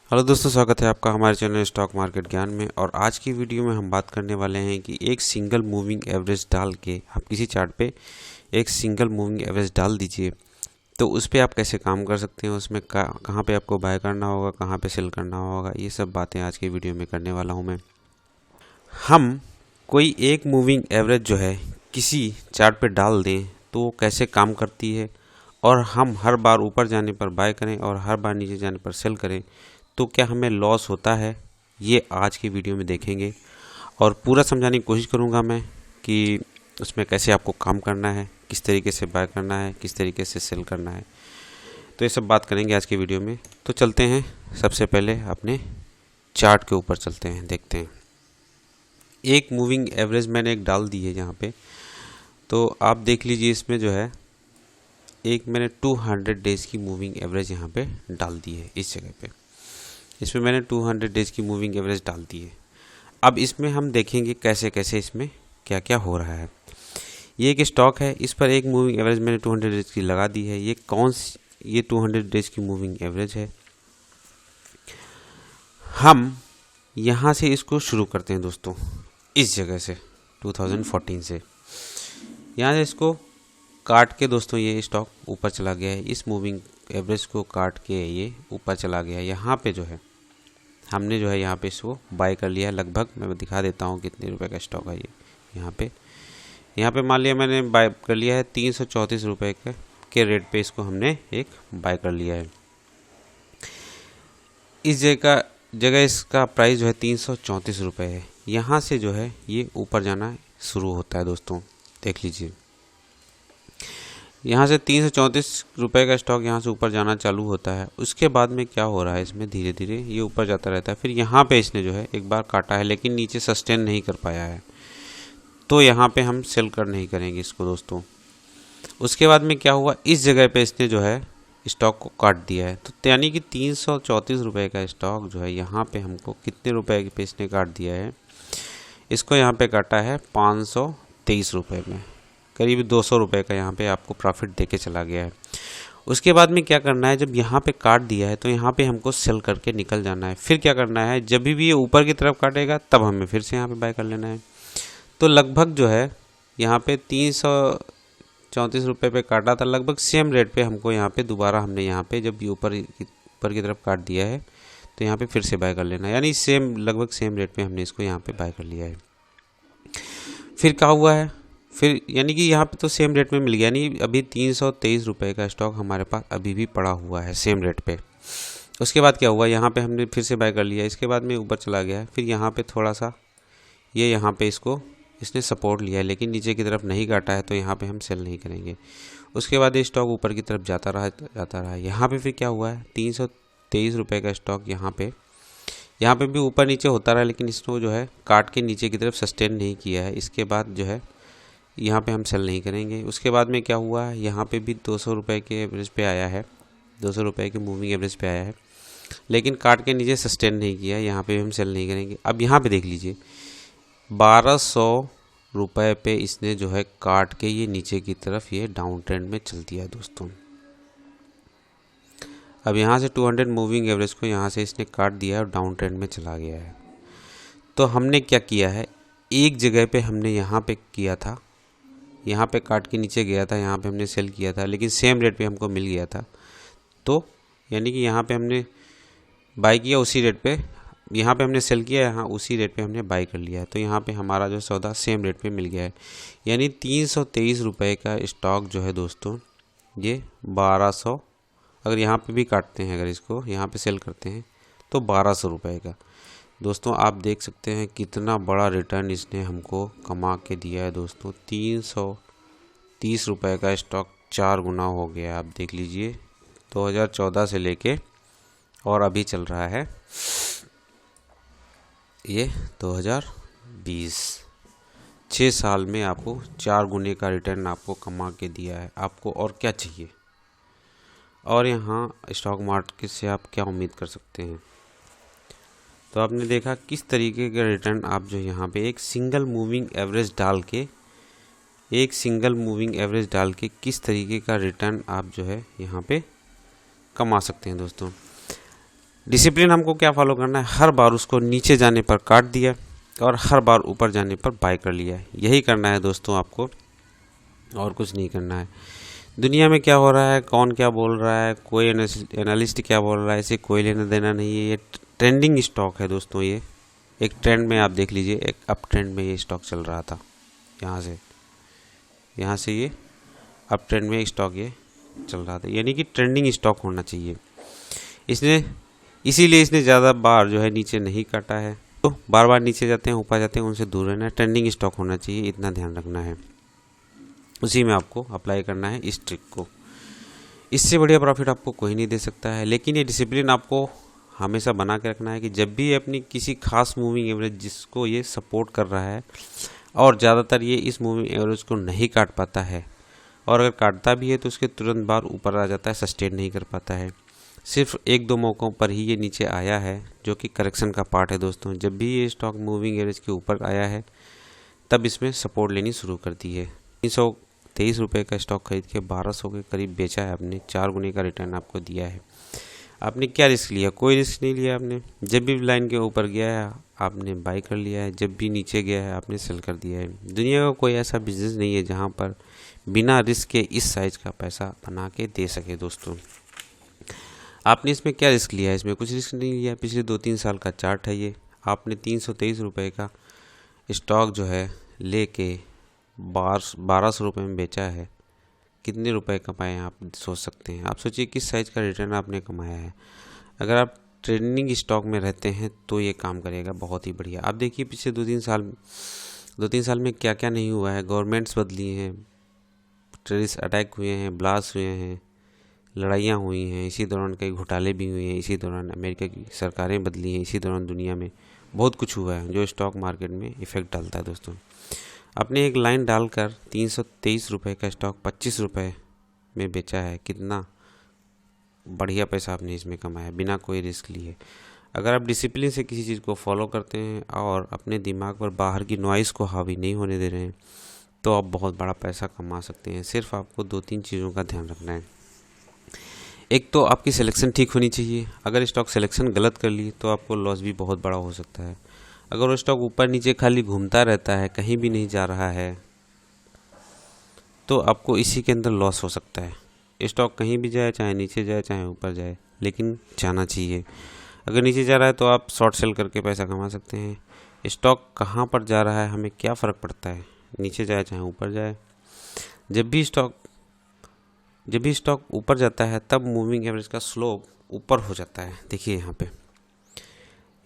Hello दोस्तों, स्वागत है आपका हमारे चैनल स्टॉक मार्केट ज्ञान में। और आज की वीडियो में हम बात करने वाले हैं कि एक सिंगल मूविंग एवरेज डाल के आप किसी चार्ट पे एक सिंगल मूविंग एवरेज डाल दीजिए तो उस पर आप कैसे काम कर सकते हैं, उसमें कहाँ पे आपको बाय करना होगा, कहाँ पे सेल करना होगा, ये सब बातें आज की वीडियो में करने वाला हूँ मैं। हम कोई एक मूविंग एवरेज जो है किसी चार्ट पे डाल दें तो वो कैसे काम करती है, और हम हर बार ऊपर जाने पर बाय करें और हर बार नीचे जाने पर सेल करें तो क्या हमें लॉस होता है, ये आज की वीडियो में देखेंगे। और पूरा समझाने की कोशिश करूँगा मैं कि उसमें कैसे आपको काम करना है, किस तरीके से बाय करना है, किस तरीके से सेल करना है। तो ये सब बात करेंगे आज की वीडियो में। तो चलते हैं, सबसे पहले अपने चार्ट के ऊपर चलते हैं, देखते हैं। एक मूविंग एवरेज मैंने एक डाल दी है यहाँ पे, तो आप देख लीजिए इसमें जो है एक मैंने 200 डेज़ की मूविंग एवरेज यहाँ पे डाल दी है। इस जगह पे इसमें मैंने 200 डेज़ की मूविंग एवरेज डाल दी है। अब इसमें हम देखेंगे कैसे कैसे इसमें क्या क्या हो रहा है। ये एक स्टॉक है, इस पर एक मूविंग एवरेज मैंने 200 डेज़ की लगा दी है। ये ये 200 डेज़ की मूविंग एवरेज है। हम यहाँ से इसको शुरू करते हैं दोस्तों, इस जगह से 2014 से यहाँ से इसको काट के दोस्तों ये स्टॉक ऊपर चला गया है। इस मूविंग एवरेज को काट के ये ऊपर चला गया है। यहाँ पे जो है हमने जो है यहाँ पे इसको बाय कर लिया है। लगभग मैं दिखा देता हूँ कितने रुपए का स्टॉक है ये। यहाँ पे मान लिया मैंने बाय कर लिया है 334 रुपये के रेट पे इसको हमने एक बाय कर लिया है। इस जगह इसका प्राइस जो है 334 रुपये है। यहाँ से जो है ये ऊपर जाना शुरू होता है दोस्तों, देख लीजिए। यहाँ से 334 रुपये का स्टॉक यहाँ से ऊपर जाना चालू होता है। उसके बाद में क्या हो रहा है, इसमें धीरे धीरे ये ऊपर जाता रहता है। फिर यहाँ पे इसने जो है एक बार काटा है, लेकिन नीचे सस्टेन नहीं कर पाया है, तो यहाँ पे हम सेल कर नहीं करेंगे इसको दोस्तों। उसके बाद में क्या हुआ, इस जगह पे इसने जो है स्टॉक को काट दिया है। तो यानी कि 334 रुपये का स्टॉक जो है यहाँ पे हमको कितने रुपए पे इसने काट दिया है, इसको यहाँ पे काटा है 523 रुपये में, करीब 200 रुपये का यहाँ पे आपको प्रॉफिट देके चला गया है। उसके बाद में क्या करना है, जब यहाँ पे काट दिया है तो यहाँ पे हमको सेल करके निकल जाना है। फिर क्या करना है, जब भी ये ऊपर की तरफ काटेगा तब हमें फिर से यहाँ पे बाय कर लेना है। तो लगभग जो है यहाँ पे 334 रुपये पे काटा था, लगभग सेम रेट पे हमको यहाँ पे दोबारा हमने यहाँ पे जब ये ऊपर की तरफ काट दिया है तो यहाँ पे फिर से बाय कर लेना है। यानी लगभग सेम रेट पे हमने इसको यहाँ पे बाय कर लिया है। फिर क्या हुआ है, फिर यानी कि यहाँ पे तो सेम रेट में मिल गया। यानी अभी 323 रुपये का स्टॉक हमारे पास अभी भी पड़ा हुआ है सेम रेट पे। उसके बाद क्या हुआ, यहाँ पे हमने फिर से बाय कर लिया। इसके बाद में ऊपर चला गया है। फिर यहाँ पे थोड़ा सा ये यहाँ पे इसने सपोर्ट लिया है, लेकिन नीचे की तरफ नहीं काटा है, तो यहाँ पे हम सेल नहीं करेंगे। उसके बाद ये स्टॉक ऊपर की तरफ जाता रहा। यहाँ पे फिर क्या हुआ है, 323 रुपये का स्टॉक यहाँ पे भी ऊपर नीचे होता रहा, लेकिन इसको जो है काट के नीचे की तरफ सस्टेन नहीं किया है। इसके बाद जो है यहाँ पे हम सेल नहीं करेंगे। उसके बाद में क्या हुआ है, यहाँ पे भी 200 रुपये के एवरेज पे आया है, 200 रुपये के मूविंग एवरेज पे आया है, लेकिन काट के नीचे सस्टेन नहीं किया है। यहाँ पे भी हम सेल नहीं करेंगे। अब यहाँ पे देख लीजिए 1200 रुपये पे इसने जो है काट के ये नीचे की तरफ ये डाउन ट्रेंड में चल दिया दोस्तों। अब यहाँ से 200 मूविंग एवरेज को यहाँ से इसने काट दिया है और डाउन ट्रेंड में चला गया है। तो हमने क्या किया है, एक जगह पे हमने यहाँ पे किया था, यहाँ पे काट के नीचे गया था, यहाँ पे हमने सेल किया था, लेकिन सेम रेट पे हमको मिल गया था। तो यानी कि यहाँ पे हमने बाय किया उसी रेट पे, यहाँ पे हमने सेल किया, यहाँ उसी रेट पे हमने बाय कर लिया है। तो यहाँ पे हमारा जो सौदा सेम रेट पे मिल गया है। यानी 323 रुपये का स्टॉक जो है दोस्तों, ये 1200, अगर यहाँ पे भी काटते हैं, अगर इसको यहाँ पे सेल करते हैं तो 1200 रुपये का दोस्तों, आप देख सकते हैं कितना बड़ा रिटर्न इसने हमको कमा के दिया है दोस्तों। 330 रुपये का स्टॉक 4 गुना हो गया। आप देख लीजिए 2014 से लेके और अभी चल रहा है ये 2020, 6 साल में आपको 4 गुने का रिटर्न आपको कमा के दिया है। आपको और क्या चाहिए, और यहाँ स्टॉक मार्केट से आप क्या उम्मीद कर सकते हैं। तो आपने देखा किस तरीके का रिटर्न आप जो यहाँ पे एक सिंगल मूविंग एवरेज डाल के किस तरीके का रिटर्न आप जो है यहाँ पे कमा सकते हैं दोस्तों। डिसिप्लिन हमको क्या फॉलो करना है, हर बार उसको नीचे जाने पर काट दिया और हर बार ऊपर जाने पर बाय कर लिया। यही करना है दोस्तों आपको, और कुछ नहीं करना है। दुनिया में क्या हो रहा है, कौन क्या बोल रहा है, कोई एनालिस्ट क्या बोल रहा है, इसे कोई लेना देना नहीं है। ये ट्रेंडिंग स्टॉक है दोस्तों। ये एक ट्रेंड में आप देख लीजिए, एक अप ट्रेंड में ये स्टॉक चल रहा था। यहाँ से ये अप ट्रेंड में स्टॉक ये चल रहा था, यानी कि ट्रेंडिंग स्टॉक होना चाहिए। इसीलिए इसने ज़्यादा बार जो है नीचे नहीं काटा है। तो बार बार नीचे जाते हैं ऊपर जाते हैं, उनसे दूर रहना है। ट्रेंडिंग स्टॉक होना चाहिए, इतना ध्यान रखना है। उसी में आपको अप्लाई करना है इस ट्रिक को। इससे बढ़िया प्रॉफिट आपको कोई नहीं दे सकता है। लेकिन ये डिसिप्लिन आपको हमेशा बना के रखना है कि जब भी अपनी किसी खास मूविंग एवरेज जिसको ये सपोर्ट कर रहा है, और ज़्यादातर ये इस मूविंग एवरेज को नहीं काट पाता है, और अगर काटता भी है तो उसके तुरंत बाद ऊपर आ जाता है, सस्टेन नहीं कर पाता है। सिर्फ एक दो मौक़ों पर ही ये नीचे आया है, जो कि करेक्शन का पार्ट है दोस्तों। जब भी ये स्टॉक मूविंग एवरेज के ऊपर आया है तब इसमें सपोर्ट लेनी शुरू कर दी है। 323 रुपये का स्टॉक खरीद के 1200 के करीब बेचा है आपने, 4 गुने का रिटर्न आपको दिया है। आपने क्या रिस्क लिया? कोई रिस्क नहीं लिया आपने। जब भी लाइन के ऊपर गया है आपने बाई कर लिया है, जब भी नीचे गया है आपने सेल कर दिया है। दुनिया का कोई ऐसा बिजनेस नहीं है जहाँ पर बिना रिस्क के इस साइज का पैसा बना के दे सके दोस्तों। आपने इसमें क्या रिस्क लिया है? इसमें कुछ रिस्क नहीं लिया। पिछले 2-3 साल का चार्ट है ये। आपने 323 रुपये का स्टॉक जो है लेके 1200 रुपये में बेचा है। कितने रुपए कमाए हैं आप सोच सकते हैं। आप सोचिए किस साइज का रिटर्न आपने कमाया है। अगर आप ट्रेंडिंग स्टॉक में रहते हैं तो ये काम करेगा बहुत ही बढ़िया। आप देखिए पिछले 2-3 साल में क्या क्या नहीं हुआ है। गवर्नमेंट्स बदली हैं, टेररिस्ट अटैक हुए हैं, ब्लास्ट हुए हैं, लड़ाइयाँ हुई हैं, इसी दौरान कई घोटाले भी हुए हैं, इसी दौरान अमेरिका की सरकारें बदली हैं, इसी दौरान दुनिया में बहुत कुछ हुआ है जो स्टॉक मार्केट में इफ़ेक्ट डालता है दोस्तों। आपने एक लाइन डालकर 323 रुपये का स्टॉक 25 रुपये में बेचा है। कितना बढ़िया पैसा आपने इसमें कमाया बिना कोई रिस्क लिए। अगर आप डिसिप्लिन से किसी चीज़ को फॉलो करते हैं और अपने दिमाग पर बाहर की नॉइज़ को हावी नहीं होने दे रहे हैं तो आप बहुत बड़ा पैसा कमा सकते हैं। सिर्फ आपको 2-3 चीज़ों का ध्यान रखना है। एक तो आपकी सिलेक्शन ठीक होनी चाहिए। अगर स्टॉक सिलेक्शन गलत कर ली तो आपको लॉस भी बहुत बड़ा हो सकता है। अगर वो स्टॉक ऊपर नीचे खाली घूमता रहता है, कहीं भी नहीं जा रहा है, तो आपको इसी के अंदर लॉस हो सकता है। स्टॉक कहीं भी जाए, चाहे नीचे जाए चाहे ऊपर जाए, लेकिन जाना चाहिए। अगर नीचे जा रहा है तो आप शॉर्ट सेल करके पैसा कमा सकते हैं। स्टॉक कहाँ पर जा रहा है हमें क्या फ़र्क पड़ता है, नीचे जाए चाहे ऊपर जाए। जब भी स्टॉक ऊपर जाता है तब मूविंग एवरेज का स्लोप ऊपर हो जाता है। देखिए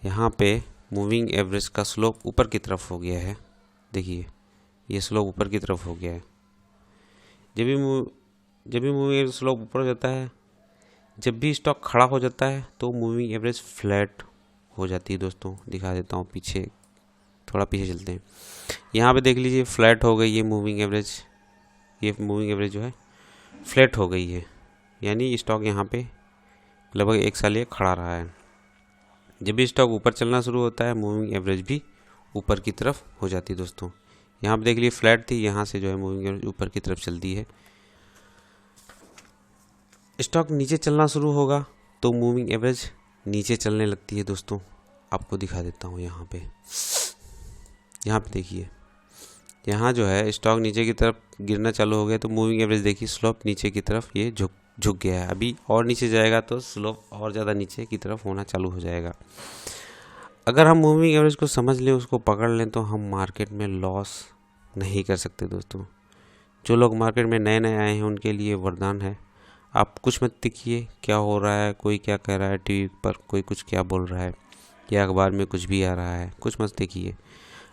यहाँ पे मूविंग एवरेज का स्लोप ऊपर की तरफ हो गया है। देखिए ये स्लोप ऊपर की तरफ हो गया है। जब भी मूविंग एवरेज स्लोप ऊपर हो जाता है, जब भी स्टॉक खड़ा हो जाता है तो मूविंग एवरेज फ्लैट हो जाती है दोस्तों। दिखा देता हूँ पीछे, थोड़ा पीछे चलते हैं। यहाँ पे देख लीजिए फ्लैट हो गई ये मूविंग एवरेज। ये मूविंग एवरेज जो है फ्लैट हो गई है, यानी स्टॉक यहाँ पे लगभग 1 साल ये खड़ा रहा है। जब भी स्टॉक ऊपर चलना शुरू होता है मूविंग एवरेज भी ऊपर की तरफ हो जाती है दोस्तों। यहाँ पे देख लीजिए फ्लैट थी, यहाँ से जो है मूविंग एवरेज ऊपर की तरफ चलती है। स्टॉक नीचे चलना शुरू होगा तो मूविंग एवरेज नीचे चलने लगती है दोस्तों। आपको दिखा देता हूँ यहाँ पे देखिए, यहाँ जो है स्टॉक नीचे की तरफ गिरना चालू हो गया तो मूविंग एवरेज देखिए स्लोप नीचे की तरफ ये झुक गया है। अभी और नीचे जाएगा तो स्लोप और ज़्यादा नीचे की तरफ होना चालू हो जाएगा। अगर हम मूविंग एवरेज को समझ लें, उसको पकड़ लें, तो हम मार्केट में लॉस नहीं कर सकते दोस्तों। जो लोग मार्केट में नए नए आए हैं उनके लिए वरदान है। आप कुछ मत देखिए क्या हो रहा है, कोई क्या कह रहा है टीवी पर, कोई कुछ क्या बोल रहा है या अखबार में कुछ भी आ रहा है, कुछ मत देखिए।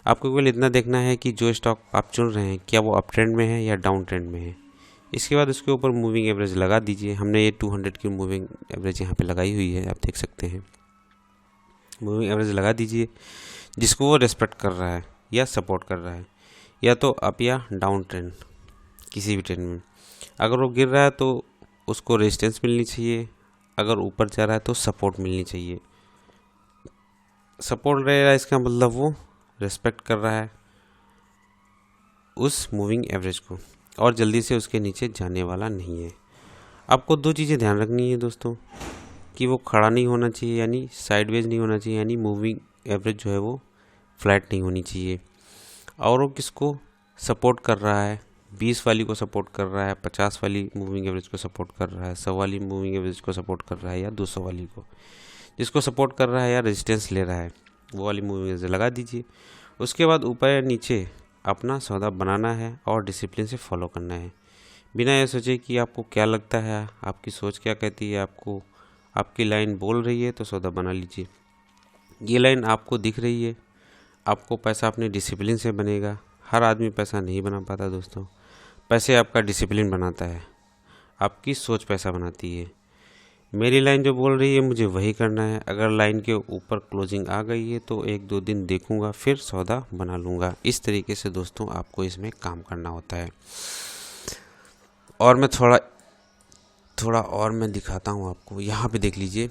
आपको केवल इतना देखना है कि जो स्टॉक आप चुन रहे हैं क्या वो अप ट्रेंड में है या डाउन ट्रेंड में है। इसके बाद उसके ऊपर मूविंग एवरेज लगा दीजिए। हमने ये 200 की मूविंग एवरेज यहाँ पे लगाई हुई है, आप देख सकते हैं। मूविंग एवरेज लगा दीजिए जिसको वो रेस्पेक्ट कर रहा है या सपोर्ट कर रहा है, या तो अप या डाउन ट्रेंड, किसी भी ट्रेंड में। अगर वो गिर रहा है तो उसको रेजिस्टेंस मिलनी चाहिए, अगर ऊपर जा रहा है तो सपोर्ट मिलनी चाहिए। सपोर्ट रहेगा इसका मतलब वो रेस्पेक्ट कर रहा है उस मूविंग एवरेज को और जल्दी से उसके नीचे जाने वाला नहीं है। आपको 2 चीज़ें ध्यान रखनी है दोस्तों। कि वो खड़ा नहीं होना चाहिए, यानी साइडवेज नहीं होना चाहिए, यानी मूविंग एवरेज जो है वो फ्लैट नहीं होनी चाहिए। और वो किसको सपोर्ट कर रहा है, 20 वाली को सपोर्ट कर रहा है, 50 वाली मूविंग एवरेज को सपोर्ट कर रहा है, 100 वाली मूविंग एवरेज को सपोर्ट कर रहा है, या 200 वाली को, जिसको सपोर्ट कर रहा है या रेजिस्टेंस ले रहा है वो वाली मूविंग एवरेज लगा दीजिए। उसके बाद ऊपर या नीचे अपना सौदा बनाना है और डिसिप्लिन से फॉलो करना है, बिना ये सोचे कि आपको क्या लगता है, आपकी सोच क्या कहती है, आपको आपकी लाइन बोल रही है तो सौदा बना लीजिए। ये लाइन आपको दिख रही है, आपको पैसा अपने डिसिप्लिन से बनेगा। हर आदमी पैसा नहीं बना पाता दोस्तों, पैसे आपका डिसिप्लिन बनाता है, आपकी सोच पैसा बनाती है। मेरी लाइन जो बोल रही है मुझे वही करना है। अगर लाइन के ऊपर क्लोजिंग आ गई है तो 1-2 दिन देखूंगा, फिर सौदा बना लूँगा। इस तरीके से दोस्तों आपको इसमें काम करना होता है। और मैं थोड़ा और मैं दिखाता हूँ आपको। यहाँ पे देख लीजिए,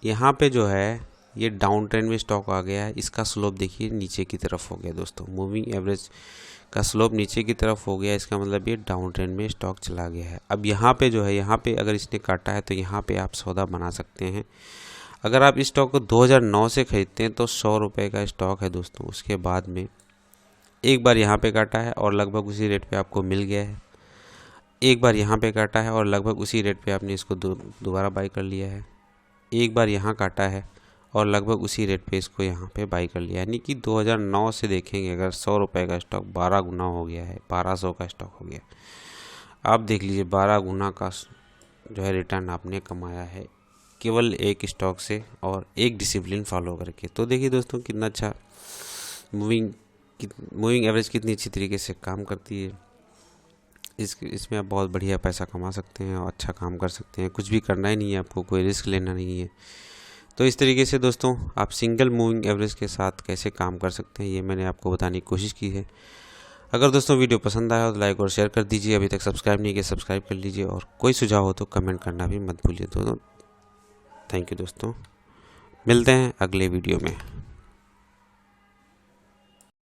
यहाँ पे जो है ये डाउन ट्रेंड में स्टॉक आ गया है। इसका स्लोप देखिए नीचे की तरफ हो गया दोस्तों, मूविंग एवरेज का स्लोप नीचे की तरफ हो गया। इसका मतलब ये डाउन ट्रेंड में स्टॉक चला गया है। अब यहाँ पे जो है, यहाँ पे अगर इसने काटा है तो यहाँ पे आप सौदा बना सकते हैं। अगर आप इस स्टॉक को 2009 से खरीदते हैं तो 100 रुपये का स्टॉक है दोस्तों। उसके बाद में एक बार यहाँ पे काटा है और लगभग उसी रेट पे आपको मिल गया है। एक बार यहाँ पे काटा है और लगभग उसी रेट पे आपने इसको दोबारा बाई कर लिया है। एक बार यहाँ काटा है और लगभग उसी रेट पे इसको यहाँ पे बाई कर लिया। यानी कि 2009 से देखेंगे अगर 100 रुपये का स्टॉक 12 गुना हो गया है, 1200 का स्टॉक हो गया। आप देख लीजिए 12 गुना का जो है रिटर्न आपने कमाया है केवल एक स्टॉक से और एक डिसिप्लिन फॉलो करके। तो देखिए दोस्तों कितना अच्छा मूविंग एवरेज कितनी अच्छी तरीके से काम करती है। इसमें आप बहुत बढ़िया पैसा कमा सकते हैं और अच्छा काम कर सकते हैं। कुछ भी करना ही नहीं है आपको, कोई रिस्क लेना नहीं है। तो इस तरीके से दोस्तों आप सिंगल मूविंग एवरेज के साथ कैसे काम कर सकते हैं ये मैंने आपको बताने की कोशिश की है। अगर दोस्तों वीडियो पसंद आया हो तो लाइक और शेयर कर दीजिए। अभी तक सब्सक्राइब नहीं किया सब्सक्राइब कर लीजिए, और कोई सुझाव हो तो कमेंट करना भी मत भूलिए दोस्तों। थैंक यू दोस्तों, मिलते हैं अगले वीडियो में।